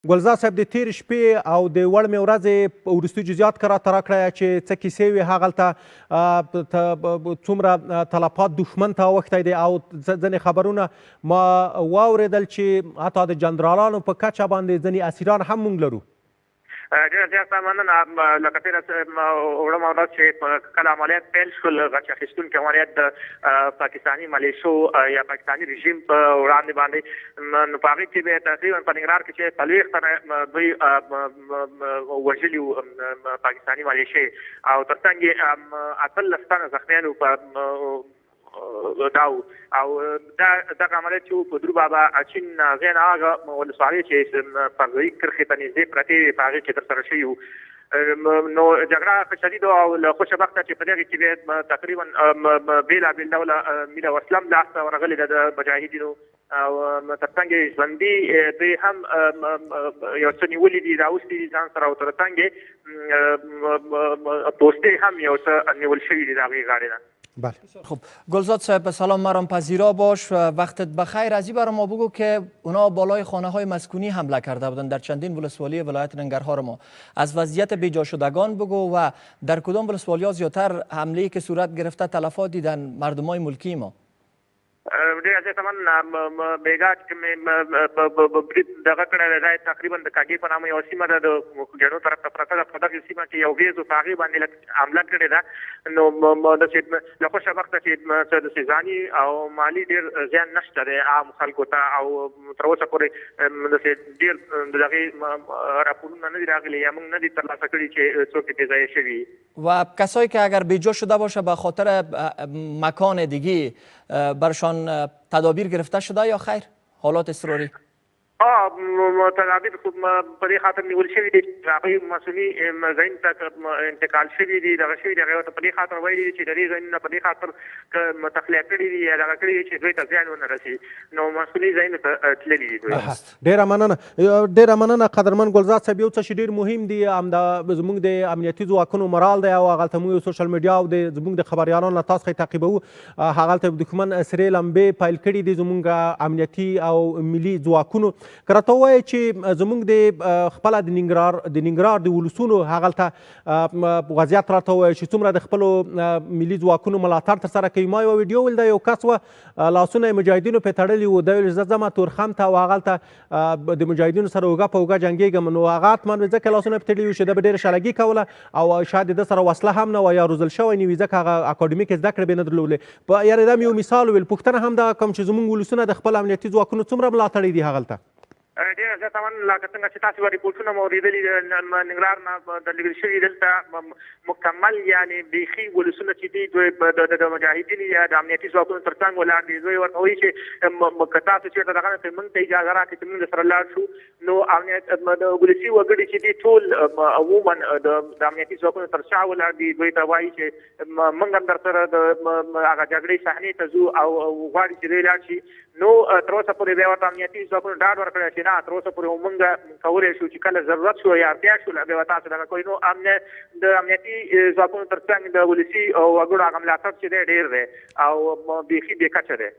ګلزار صاحب د تېرې شپې او د وړمې ورځې وروستي جزیات که راته راکړه چې څه کیسې وې هغلته څومره تلفات دښمن ته اوښتی دی او ځینې خبرونه ما واورېدل چې حتی د جنرالانو په کچه باندې ځینې اسیران هم موږ لرو. ډېره زیاته مننه. لکه تېره وړمه ورځ چې کله عملیات پیل شول، غچ اخیستونکي عملیات د پاکستاني ملیشو یا پاکستاني رژیم په وړاندې باندې، نو په هغې کې به تقریبا په ننګرهار کې چې 40 تنه دوی وژلي وو پاکستاني ملیشې، او تر څنګ یې 18 تنه زخمیان په داو. او دغه عملیات چې په درو بابا چین غین هغه ولسوالۍ چې فرضي کرښې ته نږدې پرتې وې په هغې کې ترسره شوي وو. نو جګړه شدیده او له خوشه بخته چې په دغې کې بیا تقریبا بېلابېل ډوله مینه وسله هم لاسته ورغلې ده د مجاهدینو، او تر څنګ یې ژوندي دوی هم یو څه نیولي دي، راوستي دي ځان سره، او تر څنګ یې پوستې هم یو څه نیول شوي دي د هغې غاړې نه. بله. خب گلزاد صاحب سلام مرام پذیرا باش، وقتت بخیر. از این برای ما بگو که اونا بالای خانه های مسکونی حمله کرده بودن در چندین ولسوالی ولایت ننگرهار ما. از وضعیت بیجا شدگان بگو و در کدام ولسوالی ها زیادتر حمله که صورت گرفته تلفات دیدن مردم های ملکی ما؟ ډېره زیاته مننه. بیګا چې مې برید دغه کړی دی، تقریبا د کاږې په نامه یوه سیمه ده د جنوب طرف ته پرته ده. په دغې سیمه کې یو ویز و، په هغې باندې حمله کړې ده. نو داسې له خوشه بخته چې داسې ځاني او مالي ډېر زیان نشته دی عام خلکو ته، او تر اوسه پورې داسې ډېر د هغې راپورونه نه دي راغلي یا موږ نه دي ترلاسه کړي چې څوک یې ضایع شوي. و کسایی که اگر بیجا شده باشه به خاطر مکان دیگه برشان تدابیر گرفته شده یا خیر؟ حالات اضطراری؟ تدابیر خو په دې خاطر نیول شوي دي چې هغوی مسؤلي ځایونو ته انتقال شوي دي، دغه شوي دي. هغوی ورته په دې خاطر ویلي دي چې د دې ځایونو په دې خاطر که تخلیه کړي دي یا دغه کړي دي چې دوی ته زیان ونه رسي، نو مسؤلي ځایونو ته تللي دي دوی. ډېره مننه قدرمن ګلزار صاحب. یو څه چې ډېر مهم دي همدا زموږ د امنیتي ځواکونو مرال دی، او هغلته موږ سوشل میډیا او زموږ د خبریالانو له تاسو څخه تعقیبوو. هغلته دښمن سرې لمبې پیل کړي دي زموږ امنیتي او ملي ځواکونو. که راته ووایې چې زموږ د خپله د ننګرهار د ولسونو هغلته وضعیت راته ووایه چې څومره د خپلو ملي ځواکونو ملاتړ ترسره کوي. ما یوه ویډیو ولیده، یو کس وه لاسونه یې مجاهدینو پرې تړلي وو، دی ویل زه ځمه تورخم ته او هغلته د مجاهدینو سره اوږه په اوږه جنګېږم. نو هغه حتما ځکه لاسونه یې پرې تړلي وو چې ده به ډېره شلګي کوله، او شاید د ده سره وسله هم نه وه یا روزل شوی نه وي، ځکه هغه اکاډمیک زده کړې به یې نه درلودلې. یعنې دا مې یو مثال ویل. پوښتنه هم دغه کوم چې زموږ ولسونه د خپل امنیتي ځواکونو څومره ملاتړي دي هغلته؟ ډېره زیاته مننه. لکه څنګه چې تاسو به ریپورټونه مو اورېدلي ننګرهار نه درلېږل شوي، دلته مکمل یعنې بیخي ولسونه چې دي دوی د مجاهدینو یا د امنیتي ځواکونو تر څنګ ولاړ دي. دوی ورته وایي چې که تاسو چېرته دغه نه کوئ موږ ته اجازه راکړئ چې موږ درسره لاړ شو. نو د ولسي وګړي چې دي ټول عموما د امنیتي ځواکونو تر شا ولاړ دي. دوی ته وایي چې موږ هم درسره د هغه جګړې صحنې ته ځو او غواړي چې دوی لاړ شي. نو تر اوسه پورې بیا ورته امنیتي ځواکونو ډاډ ورکړی چې نه، تر اوسه پورې موږ کولی شو چې کله ضرورت شو یا اړتیا شو بیا به تاسو دغه کوئ. نو د امنیتي ځواکونو تر څنګ د ولسي وګړو هغه ملاتړ چې دی ډېر دی او بیخي بې کچه دی.